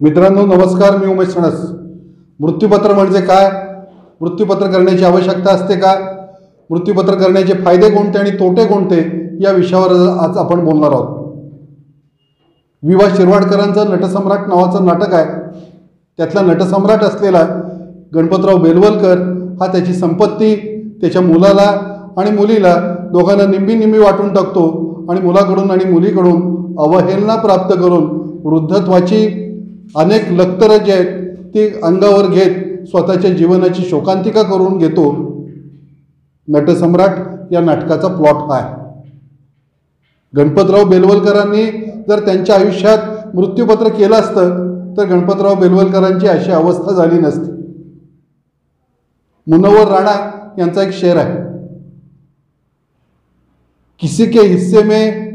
मित्रांनो नमस्कार, मी उमेश सणस। मृत्यूपत्र म्हणजे काय, मृत्यूपत्र करण्याची आवश्यकता असते का, मृत्यूपत्र करण्याचे फायदे कोणते आणि तोटे कोणते या विषयावर आज आपण बोलणार आहोत। विवा शिरवाडकरांचं नटसम्राट नावाचं नाटक आहे, त्यातला नटसम्राट असलेला गणपतराव बेलवलकर हा त्याची संपत्ती त्याच्या मुलाला आणि मुलीला दोघांना निम्मी निम्मी वाटून टाकतो आणि मुलाकडून आणि मुलीकडून अवहेलना प्राप्त करून वृद्धत्वाची अनेक लक्तरं जे आहेत ती अंगावर घेत स्वतःच्या जीवनाची शोकांतिका करून घेतो। नटसम्राट या नाटकाचा प्लॉट हा आहे। गणपतराव बेलवलकरांनी जर त्यांच्या आयुष्यात मृत्यूपत्र केलं असतं तर गणपतराव बेलवलकरांची अशी अवस्था झाली नसती। मुनव्वर राणा यांचा एक शेर आहे, किसी के हिस्से में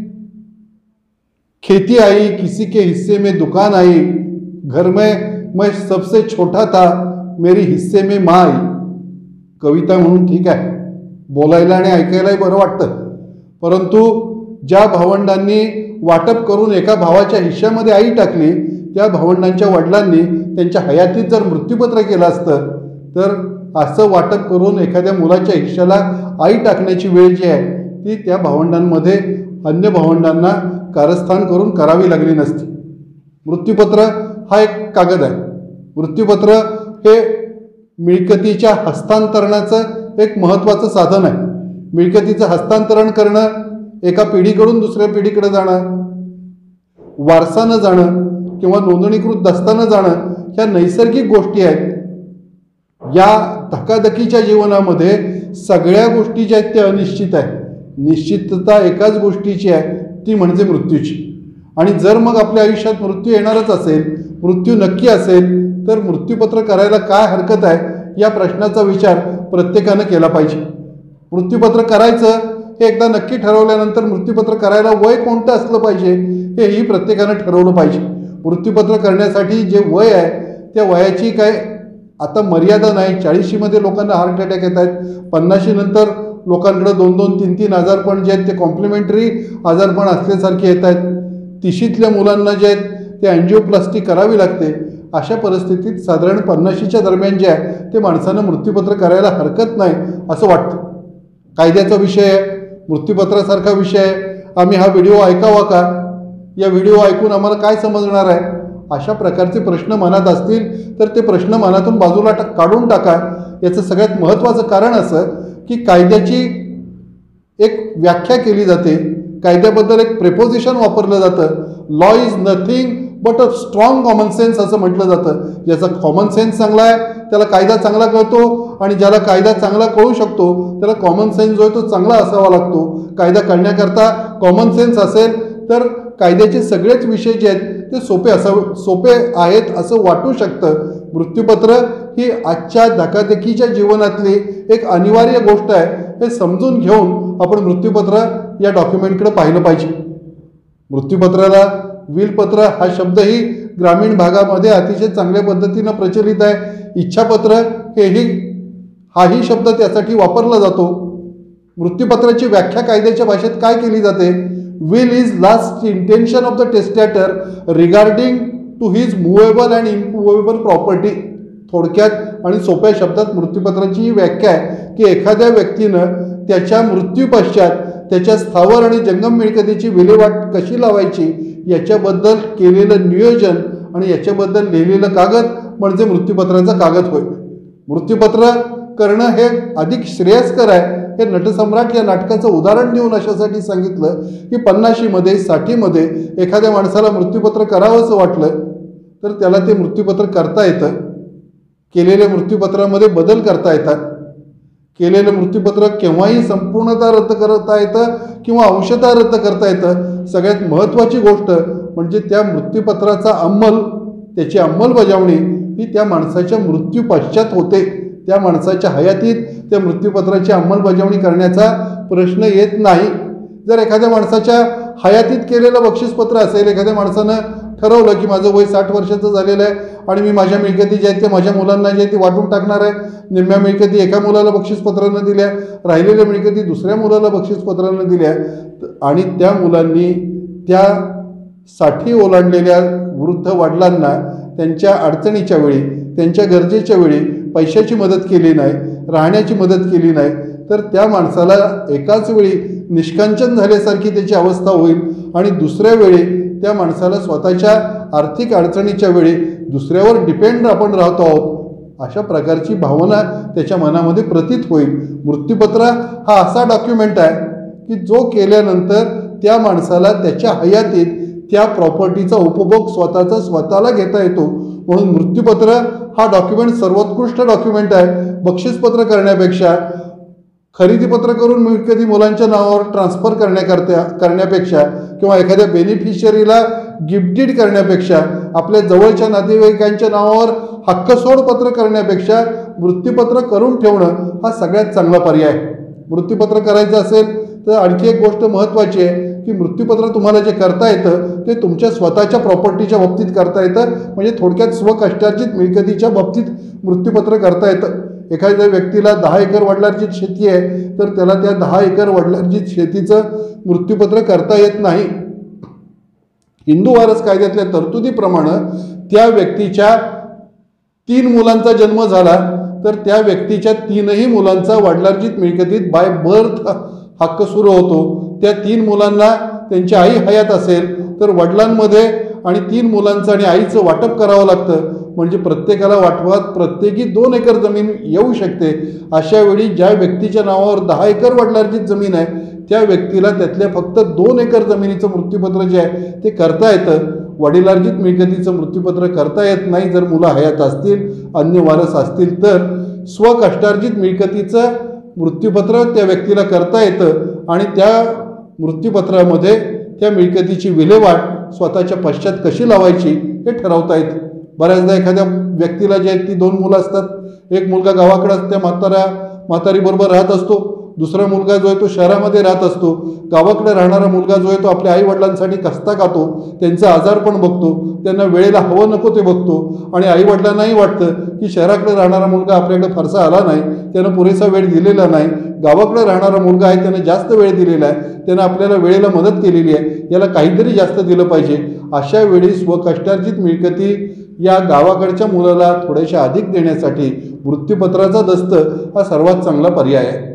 खेती आई, किसी के हिस्से में दुकान आई, घर में मैं सबसे छोटा था, मेरी हिस्से में माँ आई। कविता म्हणून ठीक आहे, बोलायला आणि ऐकायलाही बरं वाटतं, परंतु ज्या भावंडांनी वाटप करून एका भावाच्या हिश्श्यामध्ये आई टाकली त्या भावंडांच्या वडिलांनी त्यांच्या हयातीत जर मृत्यूपत्र केलं असतं तर असं वाटप करून एखाद्या मुलाच्या हिश्श्याला आई टाकण्याची वेळ जी आहे ती त्या भावंडांमध्ये अन्य भावंडांना कारस्थान करून करावी लागली नसती। मृत्यूपत्र हा एक कागद आहे। मृत्यूपत्र हे मिळकतीच्या हस्तांतरणाचं एक महत्त्वाचं साधन आहे। मिळकतीचं हस्तांतरण करणं, एका पिढीकडून दुसऱ्या पिढीकडे जाणं, वारसानं जाणं किंवा नोंदणीकृत दस्तानं जाणं ह्या नैसर्गिक गोष्टी आहेत। या धकाधकीच्या जीवनामध्ये सगळ्या गोष्टी ज्या आहेत त्या अनिश्चित आहेत। निश्चितता एकाच गोष्टीची आहे, ती म्हणजे मृत्यूची। आणि जर मग आपल्या आयुष्यात मृत्यू येणारच असेल, मृत्यू नक्की असेल, तर मृत्यूपत्र करायला काय हरकत आहे या प्रश्नाचा विचार प्रत्येकानं केला पाहिजे। मृत्यूपत्र करायचं हे एकदा नक्की ठरवल्यानंतर मृत्यूपत्र करायला वय कोणतं असलं पाहिजे हेही प्रत्येकानं ठरवलं पाहिजे। मृत्यूपत्र करण्यासाठी जे वय आहे त्या वयाची काय आता मर्यादा नाही। 40मध्ये लोकांना हार्ट अटॅक येत आहेत, 50 नंतर लोकांकडे 2-2, 3-3 आजारपण जे आहेत ते कॉम्प्लिमेंटरी आजारपण असल्यासारखे येत आहेत। 30ल्या मुलांना जे आहेत ते अँजिओप्लास्टी करावी लागते। अशा परिस्थितीत साधारण 50च्या दरम्यान जे आहे ते माणसानं मृत्यूपत्र करायला हरकत नाही असं वाटतं। कायद्याचा विषय आहे, मृत्यूपत्रासारखा विषय आहे, आम्ही हा व्हिडिओ ऐकावा का, या व्हिडिओ ऐकून आम्हाला काय समजणार आहे, अशा प्रकारचे प्रश्न मनात असतील तर ते प्रश्न मनातून बाजूला काढून टाका। याचं सगळ्यात महत्त्वाचं कारण असं की कायद्याची एक व्याख्या केली जाते, कायद्याबद्दल एक प्रेपोजिशन वापरलं जातं। Law is nothing but a strong common sense असं म्हटलं जातं। ज्याचा कॉमन सेन्स चांगला आहे त्याला कायदा चांगला कळतो, आणि ज्याला कायदा चांगला कळू शकतो त्याला कॉमन सेन्स जो आहे तो चांगला असावा लागतो। कायदा कळण्याकरता कॉमन सेन्स असेल तर कायद्याचे सगळेच विषय जे आहेत ते सोपे आहेत असं वाटू शकतं। मृत्यूपत्र ही आजच्या धकाधकीच्या जीवनातली एक अनिवार्य गोष्ट आहे, हे समजून घेऊन आपण मृत्यूपत्र या डॉक्युमेंटकडे पाहिलं पाहिजे। मृत्यूपत्राला विलपत्र हा शब्दही ग्रामीण भागामध्ये अतिशय चांगल्या पद्धतीनं प्रचलित आहे। इच्छापत्र हाही शब्द त्यासाठी वापरला जातो। मृत्यूपत्राची व्याख्या कायद्याच्या भाषेत काय केली जाते, will is last intention of the testator regarding to his movable and immovable property। थोडक्यात आणि सोप्या शब्दात मृत्यूपत्राची ही व्याख्या आहे की एखाद्या व्यक्तीनं त्याच्या मृत्यूपश्चात त्याच्या स्थावर आणि जंगम मिळकतीची विल्हेवाट कशी लावायची याच्याबद्दल केलेलं नियोजन आणि याच्याबद्दल लिहिलेलं कागद म्हणजे मृत्यूपत्राचा कागद होय। मृत्यूपत्र करणं हे अधिक श्रेयस्कर आहे। हे नटसम्राट या नाटकाचं उदाहरण देऊन अशासाठी सांगितलं की 50मध्ये 60मध्ये एखाद्या माणसाला मृत्यूपत्र करावंसं वाटलं तर त्याला ते मृत्यूपत्र करता येतं। केलेल्या मृत्यूपत्रामध्ये बदल करता येतात। केलेलं मृत्यूपत्र केव्हाही संपूर्णतः रद्द करता येतं किंवा अंशतः रद्द करता येतं। सगळ्यात महत्त्वाची गोष्ट म्हणजे त्या मृत्यूपत्राचा त्याची अंमलबजावणी ही त्या माणसाच्या मृत्यू पश्चात होते। त्या माणसाच्या हयातीत त्या मृत्यूपत्राची अंमलबजावणी करण्याचा प्रश्न येत नाही। जर एखाद्या माणसाच्या हयातीत केलेलं बक्षीसपत्र असेल, एखाद्या माणसानं ठरवलं की माझं वय 60 वर्षाचं झालेलं आहे आणि मी माझ्या मिळकती ज्या आहेत त्या माझ्या मुलांना जे ती वाटून टाकणार आहे, निम्म्या मिळकती एका मुलाला बक्षीसपत्रानं दिल्या, राहिलेल्या मिळकती दुसऱ्या मुलाला बक्षीसपत्रानं दिल्या, आणि त्या मुलांनी त्या 60 ओलांडलेल्या वृद्ध वडिलांना त्यांच्या अडचणीच्या वेळी, त्यांच्या गरजेच्या वेळी पैशाची मदत केली नाही, राहण्याची मदत केली नाही, तर त्या माणसाला एकाच वेळी निष्कांचन झाल्यासारखी त्याची अवस्था होईल आणि दुसऱ्या वेळी त्या माणसाला स्वतःच्या आर्थिक अडचणीच्या वेळी दुसऱ्यावर डिपेंड आपण राहतो आहोत अशा प्रकारची भावना त्याच्या मनामध्ये प्रतीत होईल. मृत्यूपत्र हा असा डॉक्युमेंट आहे की जो केल्यानंतर त्या माणसाला त्याच्या हयातीत त्या प्रॉपर्टीचा उपभोग स्वतःला घेता येतो. म्हणून मृत्यूपत्र हा डॉक्युमेंट सर्वोत्कृष्ट डॉक्युमेंट आहे. बक्षीसपत्र करण्यापेक्षा, खरेदीपत्र करून मिळकती मुलांच्या नावावर ट्रान्सफर करण्यापेक्षा किंवा एखाद्या बेनिफिशियरीला गिफ्ट डीड करण्यापेक्षा, आपल्या जवळच्या नातेवाईकांच्या नावावर हक्कसोड पत्र करण्यापेक्षा मृत्यूपत्र करून ठेवणं हा सगळ्यात चांगला पर्याय आहे. मृत्यूपत्र करायचं असेल तर आणखी एक गोष्ट महत्त्वाची आहे की मृत्यूपत्र तुम्हाला जे करता येतं ते तुमच्या स्वतःच्या प्रॉपर्टीच्या बाबतीत करता येतं. म्हणजे थोडक्यात स्वकष्टार्जित मिळकतीच्या बाबतीत मृत्यूपत्र करता येतं. एखाद्या व्यक्तीला 10 एकर वडिलार्जित शेती आहे तर त्याला त्या 10 एकर वडिलार्जित शेतीचं मृत्यूपत्र करता येत नाही. हिंदू वारस कायद्यातल्या तरतुदीप्रमाणे त्या व्यक्तीच्या 3 मुलांचा जन्म झाला तर त्या व्यक्तीच्या 3ही मुलांचा वडिलार्जित मिळकतीत बाय बर्थ हक्क सुरू होतो. त्या 3 मुलांना त्यांची आई हयात असेल तर वडिलांमध्ये आणि 3 मुलांचं आणि आईचं वाटप करावं लागतं. म्हणजे प्रत्येकाला वाटपात प्रत्येकी 2 एकर जमीन येऊ शकते. अशा वेळी ज्या व्यक्तीच्या नावावर 10 एकर वडिलार्जित जमीन आहे त्या व्यक्तीला त्यातल्या फक्त 2 एकर जमिनीचं मृत्यूपत्र जे आहे ते करता येतं. वडिलार्जित मिळकतीचं मृत्यूपत्र करता येत नाही जर मुलं हयात असतील, अन्य वारस असतील. तर स्वकष्टार्जित मिळकतीचं मृत्यूपत्र त्या व्यक्तीला करता येतं आणि त्या मृत्यूपत्रामध्ये त्या मिळकतीची विल्हेवाट स्वतःच्या पश्चात कशी लावायची हे ठरवता येतं. बऱ्याचदा एखाद्या व्यक्तीला जे आहेत ती 2 मुलं असतात. एक मुलगा गावाकडे त्या म्हातारीबरोबर राहत असतो, दुसरा मुलगा जो आहे तो शहरामध्ये राहत असतो. गावाकडे राहणारा मुलगा जो आहे तो आपल्या आई वडिलांसाठी कष्टा खातो, त्यांचं आजारपण बघतो, त्यांना वेळेला हवं नको ते बघतो आणि आई वडिलांनाही वाटतं की शहराकडे राहणारा मुलगा आपल्याकडे फारसा आला नाही, त्यानं पुरेसा वेळ दिलेला नाही. गावाकडे राहणारा मुलगा आहे त्यानं जास्त वेळ दिलेला आहे, त्यानं आपल्याला वेळेला मदत केलेली आहे, याला काहीतरी जास्त दिलं पाहिजे. अशा वेळी स्वकष्टार्जित मिळकती या गावाकडच्या मुलाला थोड्याशा अधिक देण्यासाठी मृत्यूपत्राचा दस्त हा सर्वात चांगला पर्याय आहे.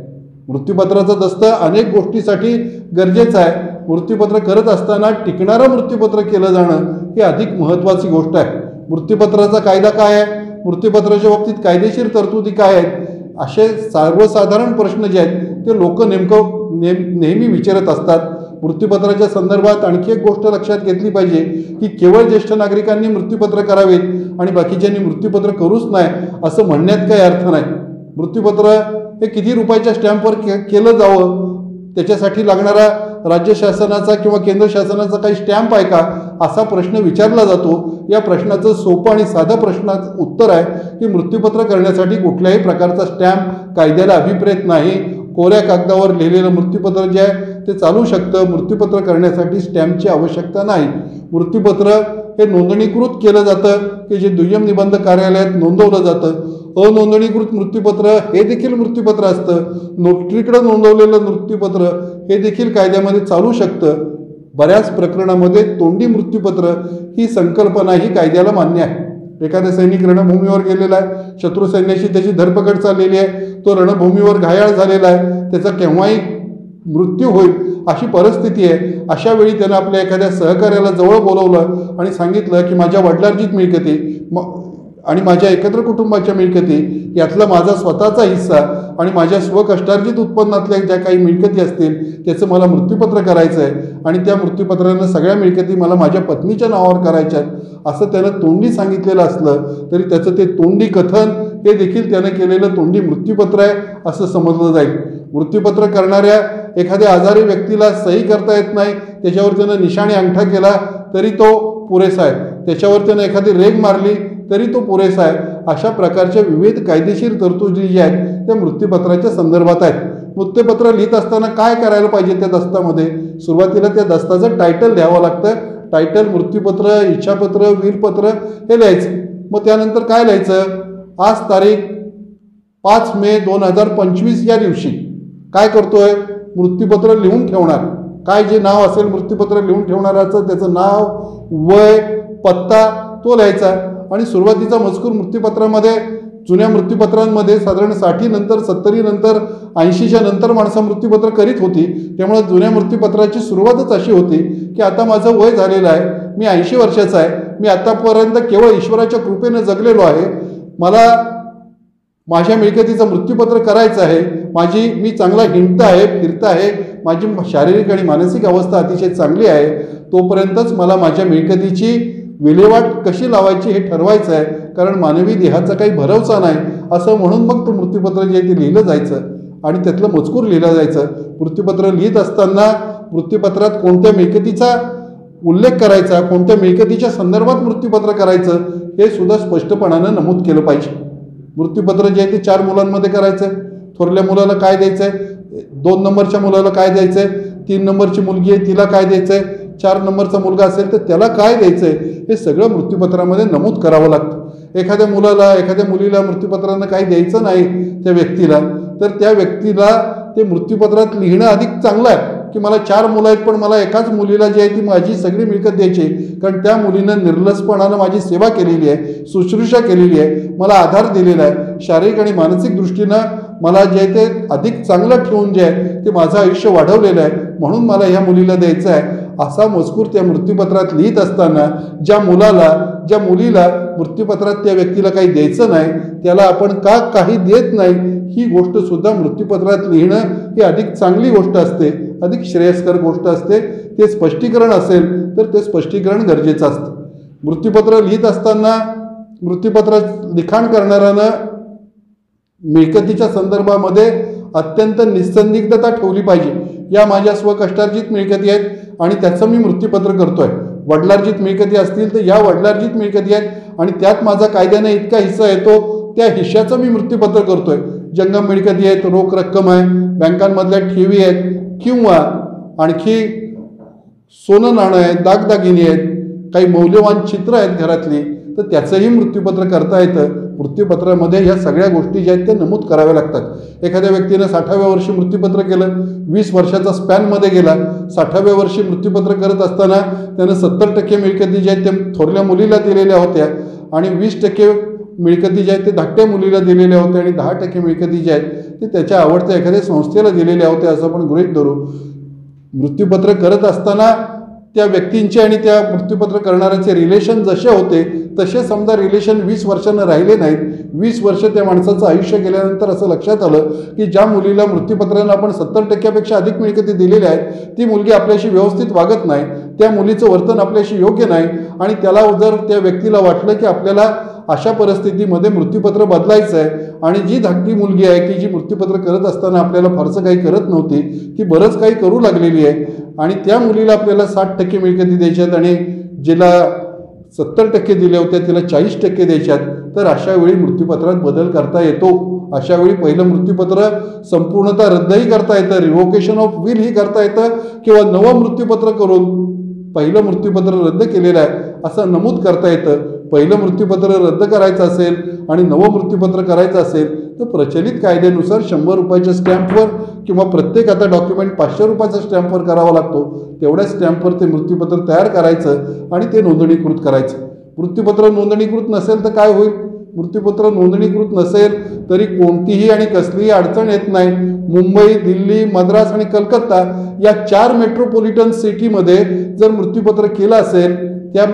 मृत्यूपत्राचा दस्त अनेक गोष्टीसाठी गरजेचं आहे. मृत्यूपत्र करत असताना टिकणारं मृत्यूपत्र केलं जाणं ही अधिक महत्त्वाची गोष्ट आहे. मृत्यूपत्राचा कायदा काय आहे, मृत्यूपत्राच्या बाबतीत कायदेशीर तरतुदी काय आहेत, असे सर्वसाधारण प्रश्न जे आहेत ते लोक नेहमी विचारत असतात. मृत्यूपत्राच्या संदर्भात आणखी एक गोष्ट लक्षात घेतली पाहिजे की केवळ ज्येष्ठ नागरिकांनी मृत्यूपत्र करावेत आणि बाकीच्यांनी मृत्यूपत्र करूच नाही असं म्हणण्यात काही अर्थ नाही. मृत्यूपत्र हे किती रुपयाच्या स्टॅम्पवर केलं जावं, त्याच्यासाठी लागणारा राज्य शासनाचा किंवा केंद्र शासनाचा काही स्टॅम्प आहे का असा प्रश्न विचारला जातो. या प्रश्नाचं सोपं आणि साधं प्रश्नाचं उत्तर आहे की मृत्यूपत्र करण्यासाठी कुठल्याही प्रकारचा स्टॅम्प कायद्याला अभिप्रेत नाही. कोऱ्या कागदावर लिहिलेलं मृत्यूपत्र जे आहे ते चालू शकतं. मृत्यूपत्र करण्यासाठी स्टॅम्पची आवश्यकता नाही. मृत्यूपत्र हे नोंदणीकृत केलं जातं की जे दुय्यम निबंध कार्यालयात नोंदवलं जातं. अनोंदणीकृत मृत्यूपत्र हे देखील मृत्यूपत्र असतं. नोटरीकडे नोंदवलेलं मृत्यूपत्र हे देखील कायद्यामध्ये चालू शकतं. बऱ्याच प्रकरणामध्ये तोंडी मृत्यूपत्र ही संकल्पना ही कायद्याला मान्य आहे. एखादा सैनिक रणभूमीवर गेलेला आहे, शत्रू सैन्याशी त्याची धरपकड चाललेली आहे, तो रणभूमीवर घायाळ झालेला आहे, त्याचा केव्हाही मृत्यू होईल अशी परिस्थिती आहे. अशा वेळी त्यानं आपल्या एखाद्या सहकार्याला जवळ बोलवलं आणि सांगितलं की माझ्या वडिलार्जित मिळकती आणि माझ्या एकत्र कुटुंबाच्या मिळकती यातला माझा स्वतःचा हिस्सा आणि माझ्या स्वकष्टार्जित उत्पन्नातल्या ज्या काही मिळकती असतील त्याचं मला मृत्यूपत्र करायचं आहे आणि त्या मृत्यूपत्रानं सगळ्या मिळकती मला माझ्या पत्नीच्या नावावर करायच्या आहेत असं त्यानं तोंडी सांगितलेलं असलं तरी त्याचं ते तोंडी कथन हे देखील त्यानं केलेलं तोंडी मृत्यूपत्र आहे असं समजलं जाईल. मृत्यूपत्र करणाऱ्या एखाद्या आजारी व्यक्तीला सही करता येत नाही, त्याच्यावर त्यानं निशाणी अंगठा केला तरी तो पुरेसा आहे, त्याच्यावर त्यानं एखादी रेघ मारली तरी तो पुरेसा आहे. अशा प्रकारच्या विविध कायदेशीर तरतुदी ज्या आहेत त्या मृत्यूपत्राच्या संदर्भात आहेत. मृत्यूपत्र लिहित असताना काय करायला पाहिजे त्या दस्तामध्ये, सुरुवातीला त्या दस्ताचं टायटल लिहावं लागतं. टायटल मृत्यूपत्र, इच्छापत्र, वीरपत्र हे लिहायचं. मग त्यानंतर काय लिहायचं, आज तारीख 5 मे 2025 या दिवशी काय करतोय, मृत्यूपत्र लिहून ठेवणार. काय जे नाव असेल मृत्यूपत्र लिहून ठेवणाराचं त्याचं नाव, वय, पत्ता तो लिहायचा आणि सुरुवातीचा मजकूर मृत्यूपत्रामध्ये जुन्या मृत्यूपत्रांमध्ये साधारण 60 नंतर 70 नंतर 80च्या नंतर माणसं मृत्यूपत्र करीत होती. त्यामुळे जुन्या मृत्यूपत्राची सुरुवातच अशी होती की आता माझं वय झालेलं आहे, मी 80 वर्षाचा आहे, मी आतापर्यंत केवळ ईश्वराच्या कृपेनं जगलेलो आहे, मला माझ्या मिळकतीचं मृत्यूपत्र करायचं आहे, मी चांगला हिंडता आहे, फिरता आहे, माझी शारीरिक आणि मानसिक अवस्था अतिशय चांगली आहे, तोपर्यंतच मला माझ्या मिळकतीची विल्हेवाट कशी लावायची हे ठरवायचं आहे, कारण मानवी देहाचा काही भरवसा नाही असं म्हणून मग तो मृत्यूपत्र जे आहे ते लिहिलं जायचं आणि त्यातलं मजकूर लिहिलं जायचं. मृत्यूपत्र लिहित असताना मृत्यूपत्रात कोणत्या मिळकतीचा उल्लेख करायचा, कोणत्या मिळकतीच्या संदर्भात मृत्यूपत्र करायचं हे सुद्धा स्पष्टपणानं नमूद केलं पाहिजे. मृत्यूपत्र जे आहे ते 4 मुलांमध्ये करायचं आहे. थोरल्या मुलाला काय द्यायचं आहे, 2 नंबरच्या मुलाला काय द्यायचं आहे, 3 नंबरची मुलगी आहे तिला काय द्यायचं आहे, 4 नंबरचा मुलगा असेल तर त्याला काय द्यायचं आहे हे सगळं मृत्यूपत्रामध्ये नमूद करावं लागतं. एखाद्या मुलाला एखाद्या मुलीला मृत्यूपत्रानं काही द्यायचं नाही त्या व्यक्तीला, तर त्या व्यक्तीला ते मृत्यूपत्रात लिहिणं अधिक चांगलं आहे की मला 4 मुलं आहेत पण मला एकाच मुलीला जी आहे ती माझी सगळी मिळकत द्यायची, कारण त्या मुलीनं निर्लसपणानं माझी सेवा केलेली आहे, शुश्रूषा केलेली आहे, मला आधार दिलेला आहे, शारीरिक आणि मानसिक दृष्टीनं मला जे आहे ते अधिक चांगलं ठेवून जे आहे ते माझं आयुष्य वाढवलेलं आहे, म्हणून मला ह्या मुलीला द्यायचं आहे असा मजकूर त्या मृत्यूपत्रात लिहित असताना ज्या मुलीला मृत्यूपत्रात त्या व्यक्तीला काही द्यायचं नाही त्याला आपण का काही देत नाही ही गोष्ट सुद्धा मृत्यूपत्रात लिहिणं ही अधिक चांगली गोष्ट असते, अधिक श्रेयस्कर गोष्ट असते. ते स्पष्टीकरण असेल तर ते स्पष्टीकरण गरजेचं असतं. मृत्यूपत्र लिहित असताना मृत्यूपत्रात लिखाण करणाऱ्यानं मिळकतीच्या संदर्भामध्ये अत्यंत निसंदिग्धता ठेवली पाहिजे. या माझ्या स्वकष्टार्जित मिळकती आहेत आणि त्याचं मी मृत्यूपत्र करतोय. वडिलार्जित मिळकती असतील तर या वडिलार्जित मिळकती आहेत आणि त्यात माझा कायद्याने इतका हिस्सा येतो, त्या हिश्श्याचं मी मृत्यूपत्र करतोय. जंगम मिळकती आहेत, रोख रक्कम आहे, बँकांमधल्या ठेवी आहेत किंवा आणखी सोनं नाणं आहे, दागदागिने आहेत, काही मौल्यवान चित्र आहेत घरातली, तर त्याचंही मृत्यूपत्र करता येतं. मृत्यूपत्रामध्ये या सगळ्या गोष्टी ज्या आहेत त्या नमूद कराव्या लागतात. एखाद्या व्यक्तीनं 60व्या वर्षी मृत्यूपत्र केलं, 20 वर्षाचा स्पॅनमध्ये गेला, 60व्या वर्षी मृत्यूपत्र करत असताना त्यानं 70% मिळकती ज्या आहेत त्या थोरल्या मुलीला दिलेल्या होत्या आणि 20% मिळकती ज्या आहेत ते धाकट्या मुलीला दिलेल्या होत्या आणि 10% मिळकती ज्या आहेत ते त्याच्या आवडत्या एखाद्या संस्थेला दिलेल्या होत्या असं आपण गृहीत धरू. मृत्यूपत्र करत असताना त्या व्यक्तींचे आणि त्या मृत्यूपत्र करणाऱ्याचे रिलेशन जसे होते तसे समजा रिलेशन 20 वर्षांना राहिले नाहीत. 20 वर्ष त्या माणसाचं आयुष्य गेल्यानंतर असं लक्षात आलं की ज्या मुलीला मृत्यूपत्रानं आपण 70%पेक्षा अधिक मिळकती दिलेल्या आहेत ती मुलगी आपल्याशी व्यवस्थित वागत नाही, त्या मुलीचं वर्तन आपल्याशी योग्य नाही आणि त्याला जर त्या व्यक्तीला वाटलं की आपल्याला अशा परिस्थितीमध्ये मृत्यूपत्र बदलायचं आहे आणि जी धाकटी मुलगी आहे की जी मृत्यूपत्र करत असताना आपल्याला फारसं काही करत नव्हती ती बरंच काही करू लागलेली आहे आणि त्या मुलीला आपल्याला 60% मिळकती द्यायच्यात आणि जिला 70% दिल्या होत्या तिला 40% द्यायच्यात, तर अशा वेळी मृत्यूपत्रात बदल करता येतो. अशा वेळी पहिलं मृत्यूपत्र संपूर्णतः रद्दही करता येतं, रिव्होकेशन ऑफ विल ही करता येतं किंवा नवं मृत्यूपत्र करून पहिलं मृत्यूपत्र रद्द केलेलं आहे असं नमूद करता येतं. पहिलं मृत्यूपत्र रद्द करायचं असेल आणि नवं मृत्यूपत्र करायचं असेल तर प्रचलित कायद्यानुसार 100 रुपयाच्या स्टॅम्पवर किंवा प्रत्येक आता डॉक्युमेंट 500 रुपयाच्या स्टॅम्पवर करावा लागतो, तेवढ्या स्टॅम्पवर ते मृत्यूपत्र तयार करायचं आणि ते नोंदणीकृत करायचं. मृत्यूपत्र नोंदणीकृत नसेल तर काय होईल? मृत्यूपत्र नोंदणीकृत नसेल तरी कोणतीही आणि कसलीही अडचण येत नाही. मुंबई, दिल्ली, मद्रास आणि कलकत्ता या 4 मेट्रोपॉलिटन सिटीमध्ये जर मृत्यूपत्र केलं असेल, त्या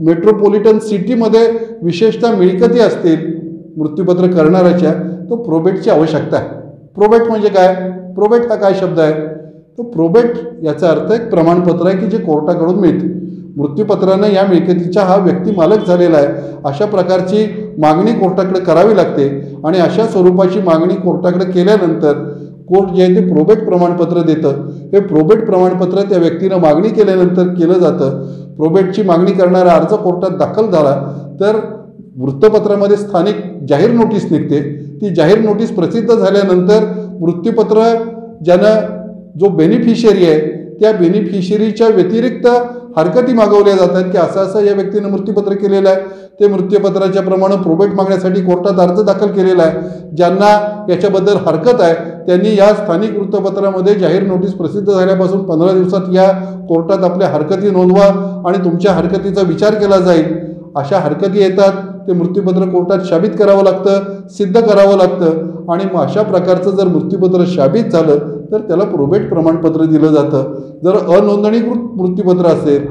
मेट्रोपॉलिटन सिटीमध्ये विशेषतः मिळकती असतील मृत्यूपत्र करणाऱ्याच्या, तो प्रोबेटची आवश्यकता आहे. प्रोबेट म्हणजे काय? प्रोबेट हा काय शब्द आहे? तो प्रोबेट याचा अर्थ एक प्रमाणपत्र आहे की जे कोर्टाकडून मिळते. मृत्यूपत्रानं या मिळकतीचा हा व्यक्ती मालक झालेला आहे अशा प्रकारची मागणी कोर्टाकडे करावी लागते आणि अशा स्वरूपाची मागणी कोर्टाकडे केल्यानंतर कोर्ट जे आहे ते प्रोबेट प्रमाणपत्र देतं. हे प्रोबेट प्रमाणपत्र त्या व्यक्तीनं मागणी केल्यानंतर केलं जातं. प्रोबेटची मागणी करणारा अर्ज कोर्टात दाखल झाला तर वृत्तपत्रामध्ये स्थानिक जाहीर नोटीस निघते. ती जाहीर नोटीस प्रसिद्ध झाल्यानंतर मृत्यूपत्र ज्यानं जो बेनिफिशियरी आहे त्या बेनिफिशियरीच्या व्यतिरिक्त हरकती मागवल्या जातात की असं असं या व्यक्तीनं मृत्यूपत्र केलेलं आहे, ते मृत्यूपत्राच्या प्रमाणे प्रोबेट मागण्यासाठी कोर्टात अर्ज दाखल केलेला आहे. ज्यांना याच्याबद्दल हरकत आहे त्यांनी या स्थानिक वृत्तपत्रामध्ये जाहीर नोटीस प्रसिद्ध झाल्यापासून 15 दिवसात या कोर्टात आपल्या हरकती नोंदवा आणि तुमच्या हरकतीचा विचार केला जाईल अशा हरकती येतात, ते मृत्यूपत्र कोर्टात शाबित करावं लागतं, सिद्ध करावं लागतं आणि मग अशा प्रकारचं जर मृत्यूपत्र शाबित झालं तर त्याला प्रोबेट प्रमाणपत्र दिलं जातं. जर अनोंदणीकृत मृत्यूपत्र असेल,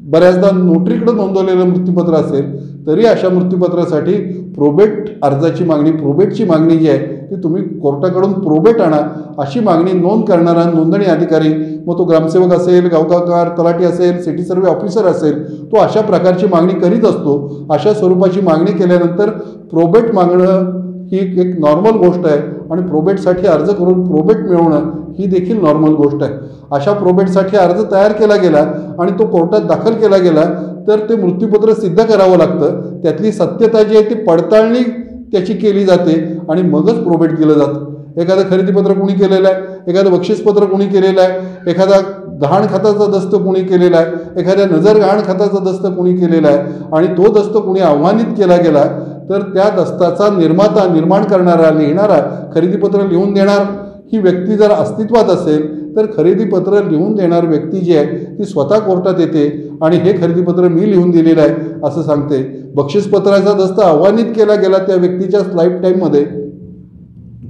बऱ्याचदा नोटरीकडे नोंदवलेलं मृत्यूपत्र असेल, तरी अशा मृत्यूपत्रासाठी प्रोबेट अर्जाची मागणी, प्रोबेटची मागणी जी आहे ती तुम्ही कोर्टाकडून प्रोबेट आणा अशी मागणी नोंद करणारा नोंदणी अधिकारी, मग तो ग्रामसेवक असेल, गावकार तलाठी असेल, सिटी सर्वे ऑफिसर असेल, तो अशा प्रकारची मागणी करीत असतो. अशा स्वरूपाची मागणी केल्यानंतर प्रोबेट मागणं ही एक नॉर्मल गोष्ट आहे आणि प्रोबेटसाठी अर्ज करून प्रोबेट मिळवणं ही देखील नॉर्मल गोष्ट आहे. अशा प्रोबेटसाठी अर्ज तयार केला गेला आणि तो कोर्टात दाखल केला गेला तर ते मृत्यूपत्र सिद्ध करावं लागतं. त्यातली सत्यता जी आहे ती पडताळणी त्याची केली जाते आणि मगच प्रोबेट दिलं जातं. एखादं खरेदीपत्र कोणी केलेलं आहे, एखादं बक्षीसपत्र कोणी केलेलं आहे, एखादा गहाण खात्याचा दस्त कोणी केलेला आहे, एखाद्या नजर गहाण खात्याचा दस्त कोणी केलेला आहे आणि तो दस्त कोणी आव्हानित केला गेला तर त्या दस्ताचा निर्माण करणारा, लिहिणारा, खरेदीपत्र लिहून देणार ही व्यक्ती जर अस्तित्वात असेल तर खरेदीपत्र लिहून देणार व्यक्ती जी आहे ती स्वतः कोर्टात येते आणि हे खरेदीपत्र मी लिहून दिलेलं आहे असं सांगते. बक्षीसपत्राचा दस्त आव्हानित केला गेला त्या व्यक्तीच्या लाईफ टाईममध्ये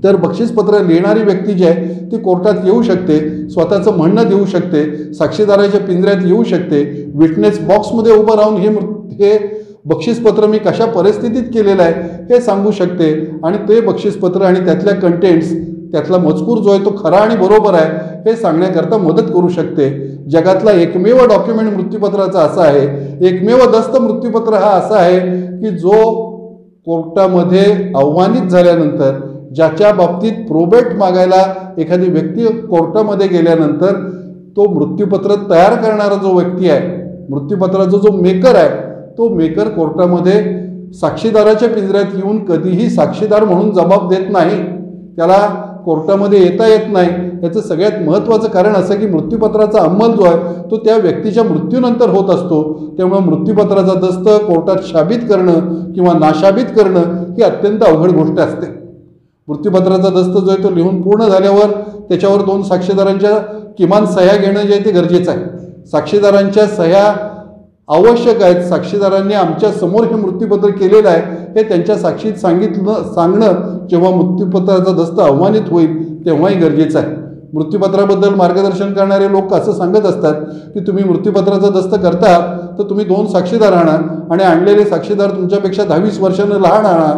तर बक्षीसपत्र लिहिणारी व्यक्ती जी आहे ती कोर्टात येऊ शकते, स्वतःचं म्हणणं देऊ शकते, साक्षीदाराच्या पिंजऱ्यात येऊ शकते, विटनेस बॉक्समध्ये उभं राहून हे बक्षीसपत्र मी कशा परिस्थितीत केलेलं आहे हे सांगू शकते आणि ते बक्षीसपत्र आणि त्यातल्या कंटेंट्स, त्यातला मजकूर जो आहे तो खरा आणि बरोबर आहे हे सांगण्याकरता मदत करू शकते. जगातला एकमेव डॉक्युमेंट मृत्यूपत्राचा असा आहे, एकमेव दस्त मृत्यूपत्र हा असा आहे की जो कोर्टामध्ये आव्हानित झाल्यानंतर, ज्याच्या बाबतीत प्रोबेट मागायला एखादी व्यक्ती कोर्टामध्ये गेल्यानंतर तो मृत्यूपत्र तयार करणारा जो व्यक्ती आहे, मृत्यूपत्राचा जो मेकर आहे, तो मेकर कोर्टामध्ये साक्षीदाराच्या पिंजऱ्यात येऊन कधीही साक्षीदार म्हणून जबाब देत नाही, त्याला कोर्टामध्ये येता येत नाही. याचं सगळ्यात महत्त्वाचं कारण असं की मृत्यूपत्राचा अंमल जो आहे तो त्या व्यक्तीच्या मृत्यूनंतर होत असतो. त्यामुळे मृत्यूपत्राचा दस्त कोर्टात शाबित करणं किंवा नाशाबित करणं ही अत्यंत अवघड गोष्ट असते. मृत्यूपत्राचा दस्त जो आहे तो लिहून पूर्ण झाल्यावर त्याच्यावर 2 साक्षीदारांच्या किमान सह्या घेणं जे आहे ते गरजेचं आहे. साक्षीदारांच्या सह्या आवश्यक आहेत. साक्षीदारांनी आमच्या समोर हे मृत्यूपत्र केलेलं आहे हे त्यांच्या साक्षीत सांगणं जेव्हा मृत्यूपत्राचा दस्त आव्हानित होईल तेव्हाही गरजेचं आहे. मृत्यूपत्राबद्दल मार्गदर्शन करणारे लोक असं सांगत असतात की तुम्ही मृत्यूपत्राचा दस्त करता तर तुम्ही 2 साक्षीदार आणा आणि आणलेले साक्षीदार तुमच्यापेक्षा 10-20 वर्षांनी लहान आणा,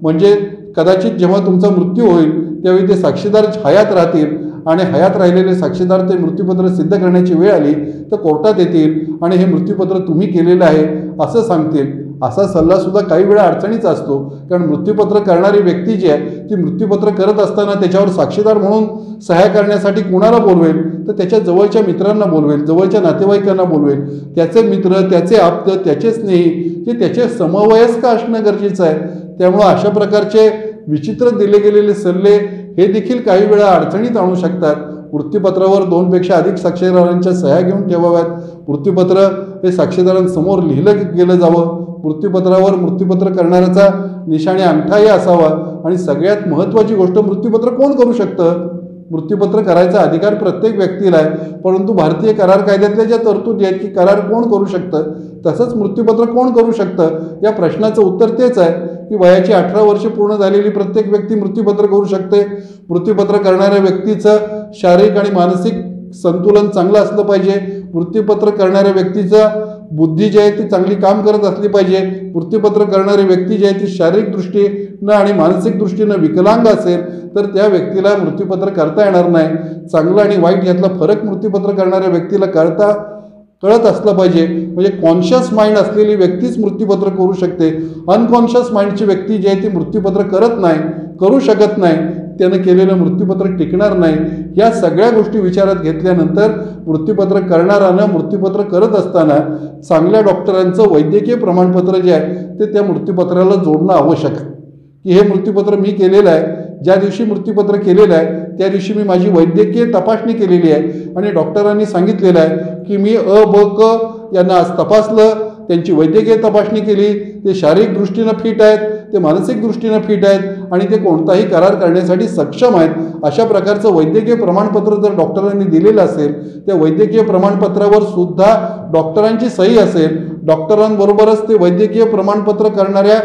म्हणजे कदाचित जेव्हा तुमचा मृत्यू होईल त्यावेळी ते साक्षीदार हयात राहतील आणि हयात राहिलेले साक्षीदार ते मृत्यूपत्र सिद्ध करण्याची वेळ आली तर कोर्टात येतील आणि हे मृत्यूपत्र तुम्ही केलेलं आहे असं सांगतील. असा सल्लासुद्धा काही वेळा अडचणीचा असतो, कारण मृत्यूपत्र करणारी व्यक्ती जी आहे ती मृत्यूपत्र करत असताना त्याच्यावर साक्षीदार म्हणून सह्या करण्यासाठी कोणाला बोलवेल तर त्याच्या जवळच्या मित्रांना बोलवेल, जवळच्या नातेवाईकांना बोलवेल, त्याचे मित्र, त्याचे आप्त, त्याचे स्नेही जे त्याचे समवयस्क असणं गरजेचं आहे. त्यामुळं अशा प्रकारचे विचित्र दिले गेलेले सल्ले हे देखील काही वेळा अडचणीत आणू शकतात. मृत्यूपत्रावर 2 पेक्षा अधिक साक्षीदारांच्या सह्या घेऊन ठेवाव्यात. मृत्यूपत्र हे साक्षीदारांसमोर लिहिलं गेलं जावं. मृत्यूपत्रावर मृत्यूपत्र करणाऱ्याचा निशाणी अंगठाही असावा आणि सगळ्यात महत्त्वाची गोष्ट, मृत्यूपत्र कोण करू शकतं? मृत्यूपत्र करायचा अधिकार प्रत्येक व्यक्तीला आहे, परंतु भारतीय करार कायद्यातल्या ज्या तरतुदी आहेत की करार कोण करू शकतं, तसंच मृत्यूपत्र कोण करू शकतं या प्रश्नाचं उत्तर तेच आहे की वयाची 18 वर्षे पूर्ण झालेली प्रत्येक व्यक्ती मृत्यूपत्र करू शकते. मृत्यूपत्र करणाऱ्या व्यक्तीचं शारीरिक आणि मानसिक संतुलन चांगलं असलं पाहिजे. मृत्यूपत्र करणाऱ्या व्यक्तीचं बुद्धी जी आहे ती चांगली काम करत असली पाहिजे. मृत्यूपत्र करणारी व्यक्ती जी आहे ती शारीरिक दृष्टीनं आणि मानसिक दृष्टीनं विकलांग असेल तर त्या व्यक्तीला मृत्यूपत्र करता येणार नाही. चांगलं आणि वाईट यातला फरक मृत्यूपत्र करणाऱ्या व्यक्तीला कळत असलं पाहिजे. म्हणजे कॉन्शियस माइंड असलेली व्यक्तीच मृत्यूपत्र करू शकते. अनकॉन्शियस माइंडची व्यक्ती जी आहे ती मृत्यूपत्र करत नाही, करू शकत नाही, त्यानं केलेलं मृत्यूपत्र टिकणार नाही. या सगळ्या गोष्टी विचारात घेतल्यानंतर मृत्यूपत्र करणाऱ्यानं मृत्यूपत्र करत असताना चांगल्या डॉक्टरांचं वैद्यकीय प्रमाणपत्र जे आहे ते त्या मृत्यूपत्राला जोडणं आवश्यक आहे की हे मृत्यूपत्र मी केलेलं आहे, ज्या दिवशी मृत्यूपत्र केलेलं आहे त्या दिवशी मी माझी वैद्यकीय तपासणी केलेली आहे आणि डॉक्टरांनी सांगितलेलं आहे की मी अ, ब, क यांना आज तपासलं, त्यांची वैद्यकीय तपासणी केली, ते शारीरिक दृष्टीनं फिट आहेत, ते मानसिक दृष्टीनं फिट आहेत आणि ते कोणताही करार करण्यासाठी सक्षम आहेत. अशा प्रकारचं वैद्यकीय प्रमाणपत्र जर डॉक्टरांनी दिलेलं असेल, त्या वैद्यकीय प्रमाणपत्रावर सुद्धा डॉक्टरांची सही असेल, डॉक्टरांबरोबरच ते वैद्यकीय प्रमाणपत्र करणाऱ्या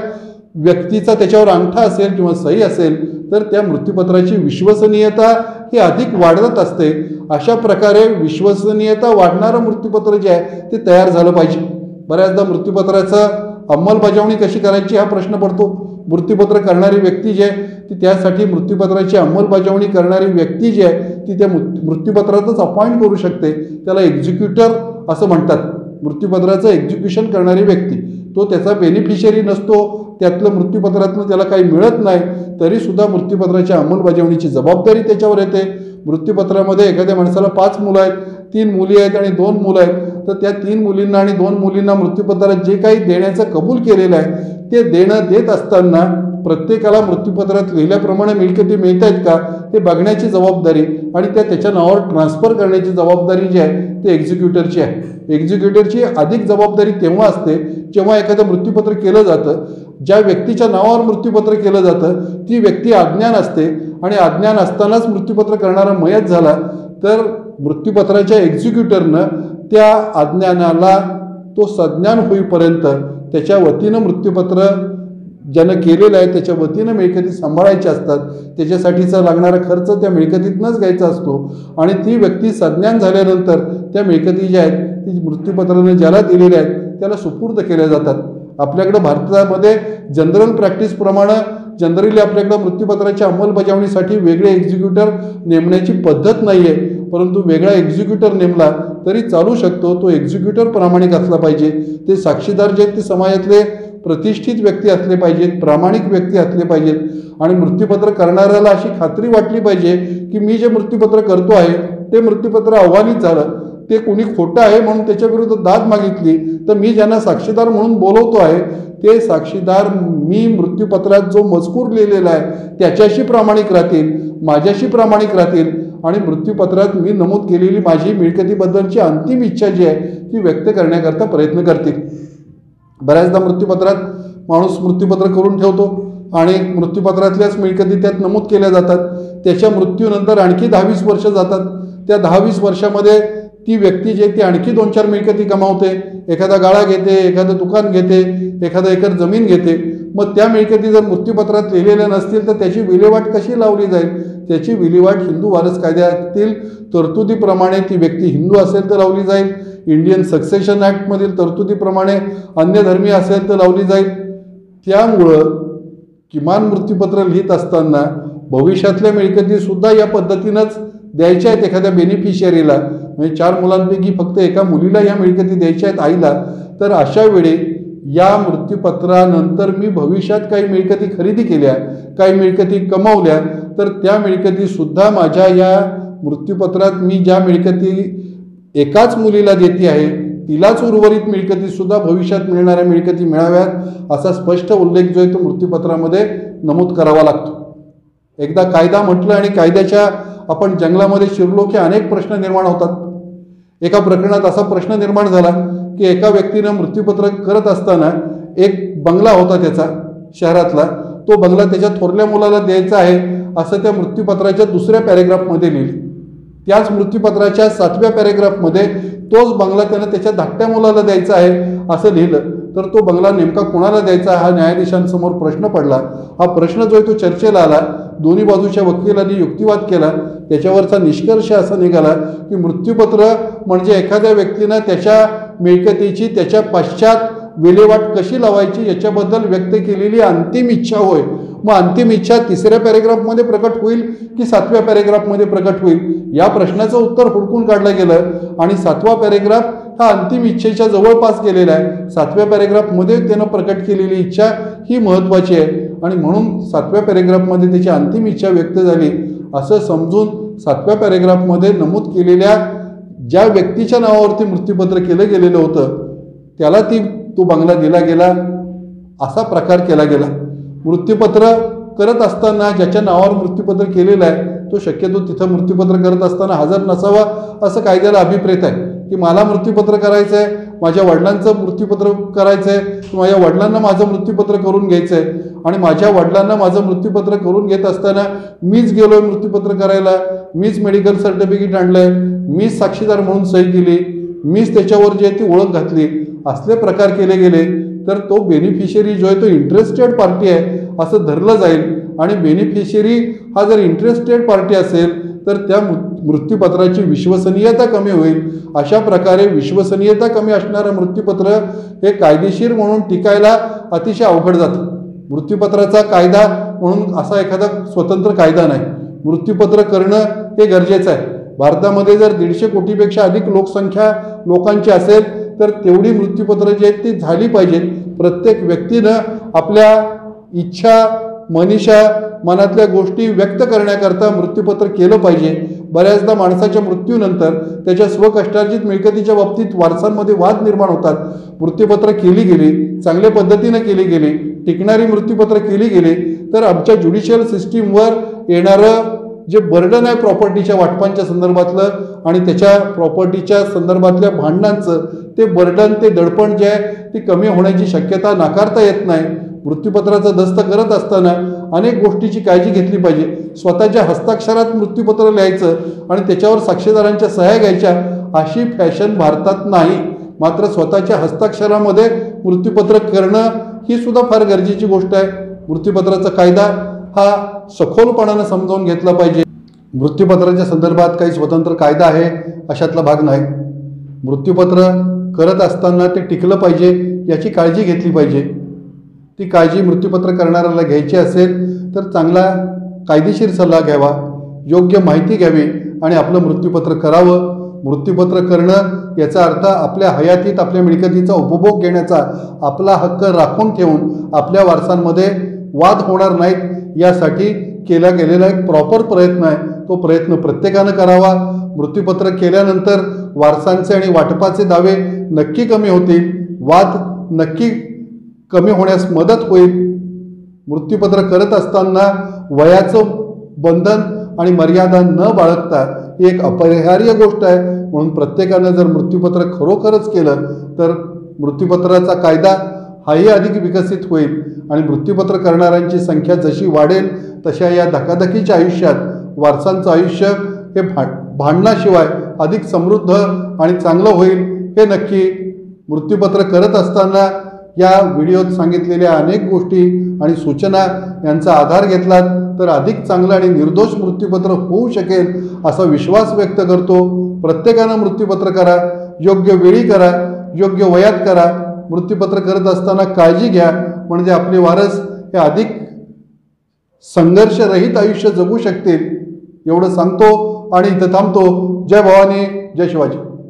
व्यक्तीचा त्याच्यावर अंगठा असेल किंवा सही असेल तर त्या मृत्यूपत्राची विश्वसनीयता ही अधिक वाढत असते. अशा प्रकारे विश्वसनीयता वाढणारं मृत्यूपत्र जे आहे ते तयार झालं पाहिजे. बऱ्याचदा मृत्यूपत्राचं अंमलबजावणी कशी करायची हा प्रश्न पडतो. मृत्यूपत्र करणारी व्यक्ती जी आहे ती त्यासाठी मृत्यूपत्राची अंमलबजावणी करणारी व्यक्ती जी आहे ती त्या मृत्यूपत्रातच अपॉइंट करू शकते. त्याला एक्झिक्युटर असं म्हणतात. मृत्यूपत्राचं एक्झिक्युशन करणारी व्यक्ती तो त्याचा बेनिफिशियरी नसतो, त्यातलं मृत्यूपत्रातनं त्याला काही मिळत नाही, तरीसुद्धा मृत्यूपत्राच्या अंमलबजावणीची जबाबदारी त्याच्यावर येते. मृत्यूपत्रामध्ये एखाद्या माणसाला 5 मुलं आहेत, 3 मुली आहेत आणि 2 मुलं आहेत, तर त्या 3 मुलींना आणि 2 मुलींना मृत्यूपत्रात जे काही देण्याचं कबूल केलेलं आहे ते देणं देत असताना प्रत्येकाला मृत्यूपत्रात लिहिल्याप्रमाणे मिळकती मिळत आहेत का हे बघण्याची जबाबदारी आणि त्याच्या नावावर ट्रान्सफर करण्याची जबाबदारी जी आहे ते एक्झिक्युटरची आहे. एक्झिक्युटरची अधिक जबाबदारी तेव्हा असते जेव्हा एखादं मृत्यूपत्र केलं जातं. ज्या व्यक्तीच्या नावावर मृत्यूपत्र केलं जातं ती व्यक्ती अज्ञान असते आणि अज्ञान असतानाच मृत्यूपत्र करणारा मयत झाला तर मृत्यूपत्राच्या एक्झिक्युटरनं त्या अज्ञानाला तो सज्ञान होईपर्यंत त्याच्या वतीनं मृत्यूपत्र ज्यानं केलेलं आहे त्याच्या वतीनं मिळकती सांभाळायच्या असतात. त्याच्यासाठीचा लागणारा खर्च त्या मिळकतीतनंच घ्यायचा असतो आणि ती व्यक्ती सज्ञान झाल्यानंतर त्या मिळकती ज्या आहेत ती मृत्यूपत्राने ज्याला दिलेल्या आहेत त्याला सुपूर्द केल्या जातात. आपल्याकडं भारतामध्ये जनरल प्रॅक्टिसप्रमाणे जनरली आपल्याकडं मृत्यूपत्राच्या अंमलबजावणीसाठी वेगळे एक्झिक्युटर नेमण्याची पद्धत नाही आहे, परंतु वेगळा एक्झिक्युटर नेमला तरी चालू शकतो. तो एक्झिक्युटर प्रामाणिक असला पाहिजे. ते साक्षीदार जे आहेत ते समाजातले प्रतिष्ठित व्यक्ती असले पाहिजेत, प्रामाणिक व्यक्ती असले पाहिजेत आणि मृत्यूपत्र करणाऱ्याला अशी खात्री वाटली पाहिजे की मी जे मृत्यूपत्र करतो आहे ते मृत्यूपत्र अव्हानीत झालं, ते कोणी खोटं आहे म्हणून त्याच्याविरुद्ध दाद मागितली तर मी ज्यांना साक्षीदार म्हणून बोलवतो आहे ते साक्षीदार मी मृत्यूपत्रात जो मजकूर लिहिलेला आहे त्याच्याशी प्रामाणिक राहतील, माझ्याशी प्रामाणिक राहतील आणि मृत्यूपत्रात मी नमूद केलेली माझी मिळकतीबद्दलची अंतिम इच्छा जी आहे ती व्यक्त करण्याकरता प्रयत्न करतील. बऱ्याचदा मृत्यूपत्रात माणूस मृत्यूपत्र करून ठेवतो आणि मृत्यूपत्रातल्याच मिळकती त्यात नमूद केल्या जातात. त्याच्या मृत्यूनंतर आणखी 10-20 वर्ष जातात. त्या 10-20 वर्षामध्ये ती व्यक्ती जी आहे ती आणखी 2-4 मिळकती कमावते. एखादा गाळा घेते, एखादं दुकान घेते, एखादा एकर जमीन घेते. मग त्या मिळकती जर मृत्यूपत्रात लिहिलेल्या नसतील तर त्याची विल्हेवाट कशी लावली जाईल? त्याची विल्हेवाट हिंदू वारस कायद्यातील तरतुदीप्रमाणे ती व्यक्ती हिंदू असेल तर लावली जाईल, इंडियन सक्सेशन ॲक्टमधील तरतुदीप्रमाणे अन्य धर्मीय असेल तर लावली जाईल. त्यामुळं किमान मृत्यूपत्र लिहित असताना भविष्यातल्या मिळकतीसुद्धा या पद्धतीनंच द्यायच्या आहेत एखाद्या बेनिफिशियरीला. म्हणजे 4 मुलांपैकी फक्त एका मुलीला या मिळकती द्यायच्या आहेत आईला, तर अशा वेळी या मृत्यूपत्रानंतर मी भविष्यात काही मिळकती खरेदी केल्या, काही मिळकती कमावल्या तर त्या मिळकतीसुद्धा माझ्या या मृत्यूपत्रात मी ज्या मिळकती एकाच मुलीला देते आहे तिलाच उर्वरित मिळकतीसुद्धा भविष्यात मिळणाऱ्या मिळकती मिळाव्यात असा स्पष्ट उल्लेख जो आहे तो मृत्यूपत्रामध्ये नमूद करावा लागतो. एकदा कायदा म्हटलं आणि कायद्याच्या आपण जंगलामध्ये शिरलो की अनेक प्रश्न निर्माण होतात. एका प्रकरणात असा प्रश्न निर्माण झाला की एका व्यक्तीनं मृत्यूपत्र करत असताना एक बंगला होता त्याचा शहरातला, तो बंगला त्याच्या थोरल्या मुलाला द्यायचा आहे असं त्या मृत्यूपत्राच्या 2ऱ्या पॅरेग्राफमध्ये लिहिलं. त्याच मृत्यूपत्राच्या 7व्या पॅरेग्राफमध्ये तोच बंगला त्यानं त्याच्या धाकट्या मुलाला द्यायचा आहे असं लिहिलं. तर तो बंगला नेमका कोणाला द्यायचा हा न्यायाधीशांसमोर प्रश्न पडला. हा प्रश्न जो आहे तो चर्चेला आला. दोन्ही बाजूच्या वकिलांनी युक्तिवाद केला. त्याच्यावरचा निष्कर्ष असा निघाला की मृत्यूपत्र म्हणजे एखाद्या व्यक्तीनं त्याच्या मिळकतीची त्याच्या पश्चात विल्हेवाट कशी लावायची याच्याबद्दल व्यक्त केलेली अंतिम इच्छा होय. मग अंतिम इच्छा 3ऱ्या पॅरेग्राफमध्ये प्रकट होईल की 7व्या पॅरेग्राफमध्ये प्रकट होईल या प्रश्नाचं उत्तर हुडकून काढलं गेलं आणि 7वा पॅरेग्राफ हा अंतिम इच्छेच्या जवळपास गेलेला आहे. 7व्या पॅरेग्राफमध्ये त्यानं प्रकट केलेली इच्छा ही महत्त्वाची आहे आणि म्हणून 7व्या पॅरेग्राफमध्ये त्याची अंतिम इच्छा व्यक्त झाली असं समजून 7व्या पॅरेग्राफमध्ये नमूद केलेल्या ज्या व्यक्तीच्या नावावरती मृत्यूपत्र केलं गेलेलं होतं त्याला तो बंगला दिला गेला असा प्रकार केला गेला. मृत्यूपत्र करत असताना ज्याच्या नावावर मृत्यूपत्र केलेलं आहे तो शक्यतो तिथं मृत्यूपत्र करत असताना हजर नसावा असं कायद्याला अभिप्रेत आहे की मला मृत्यूपत्र करायचं आहे, माझ्या वडिलांचं मृत्यूपत्र करायचं आहे, माझ्या वडिलांना माझं मृत्यूपत्र करून घ्यायचं आहे आणि माझ्या वडिलांना माझं मृत्यूपत्र करून घेत असताना मीच गेलो आहे मृत्यूपत्र करायला, मीच मेडिकल सर्टिफिकेट आणलं आहे, मीच साक्षीदार म्हणून सही केली, मीच त्याच्यावर जे ती ओळख घातली असले प्रकार केले गेले तर तो बेनिफिशियरी जो आहे तो इंटरेस्टेड पार्टी आहे असं धरलं जाईल. आणि बेनिफिशियरी हा जर इंटरेस्टेड पार्टी असेल तर त्या मृत्यूपत्राची विश्वसनीयता कमी होईल. अशा प्रकारे विश्वसनीयता कमी असणारं मृत्यूपत्र हे कायदेशीर म्हणून टिकायला अतिशय अवघड जातं. मृत्यूपत्राचा कायदा म्हणून असा एखादा स्वतंत्र कायदा नाही. मृत्यूपत्र करणं हे गरजेचं आहे. भारतामध्ये जर 150 कोटीपेक्षा अधिक लोकांची असेल तर तेवढी मृत्यूपत्र जी आहेत ती झाली पाहिजेत. प्रत्येक व्यक्तीनं आपल्या इच्छा मनीषा मनातल्या गोष्टी व्यक्त करण्याकरता मृत्यूपत्र केलं पाहिजे. बऱ्याचदा माणसाच्या मृत्यूनंतर त्याच्या स्वकष्टार्जित मिळकतीच्या बाबतीत वारसांमध्ये वाद निर्माण होतात. मृत्यूपत्र केली गेली, चांगल्या पद्धतीनं केली गेली, टिकणारी मृत्यूपत्र केली गेली तर आमच्या ज्युडिशियल सिस्टीमवर येणारं जे बर्डन आहे प्रॉपर्टीच्या वाटपांच्या संदर्भातलं आणि त्याच्या प्रॉपर्टीच्या संदर्भातल्या भांडणांचं ते बर्डन ते दडपण जे आहे ती कमी होण्याची शक्यता नाकारता येत नाही. मृत्यूपत्राचा दस्त करत असताना अनेक गोष्टीची काळजी घेतली पाहिजे. स्वतःच्या हस्ताक्षरात मृत्यूपत्र लिहायचं आणि त्याच्यावर साक्षीदारांच्या सह्या घ्यायच्या अशी फॅशन भारतात नाही. मात्र स्वतःच्या हस्ताक्षरामध्ये मृत्यूपत्र करणं ही सुद्धा फार गरजेची गोष्ट आहे. मृत्यूपत्राचा कायदा हा सखोलपणानं समजावून घेतला पाहिजे. मृत्यूपत्राच्या संदर्भात काही स्वतंत्र कायदा आहे अशातला भाग नाही. मृत्यूपत्र करत असताना ते टिकलं पाहिजे याची काळजी घेतली पाहिजे. ती काळजी मृत्यूपत्र करणाऱ्याला घ्यायची असेल तर चांगला कायदेशीर सल्ला घ्यावा, योग्य माहिती घ्यावी आणि आपलं मृत्यूपत्र करावं. मृत्यूपत्र करणं याचा अर्थ आपल्या हयातीत आपल्या मिळकतीचा उपभोग घेण्याचा आपला हक्क राखून ठेवून आपल्या वारसांमध्ये वाद होणार नाहीत यासाठी केला गेलेला एक प्रॉपर प्रयत्न आहे. तो प्रयत्न प्रत्येकानं करावा. मृत्यूपत्र केल्यानंतर वारसांचे आणि वाटपाचे दावे नक्की कमी होतील, वाद नक्की कमी होण्यास मदत होईल. मृत्यूपत्र करत असताना वयाचं बंधन आणि मर्यादा न बाळगता ही एक अपरिहार्य गोष्ट आहे. म्हणून प्रत्येकानं जर मृत्यूपत्र खरोखरच केलं तर मृत्यूपत्राचा कायदा हाही अधिक विकसित होईल आणि मृत्यूपत्र करणाऱ्यांची संख्या जशी वाढेल तशा या धकाधकीच्या आयुष्यात वारसांचं आयुष्य हे भांडणाशिवाय अधिक समृद्ध आणि चांगलं होईल हे नक्की. मृत्यूपत्र करत असताना या व्हिडिओत सांगितलेल्या अनेक गोष्टी आणि सूचना यांचा आधार घेतलात तर अधिक चांगलं आणि निर्दोष मृत्यूपत्र होऊ शकेल असा विश्वास व्यक्त करतो. प्रत्येकानं मृत्यूपत्र करा, योग्य वेळी करा, योग्य वयात करा. मृत्यूपत्र करत असताना काळजी घ्या म्हणजे आपले वारस हे अधिक संघर्षरहित आयुष्य जगू शकतील. एवढं सांगतो आणि इथं थांबतो. जय भवानी, जय शिवाजी.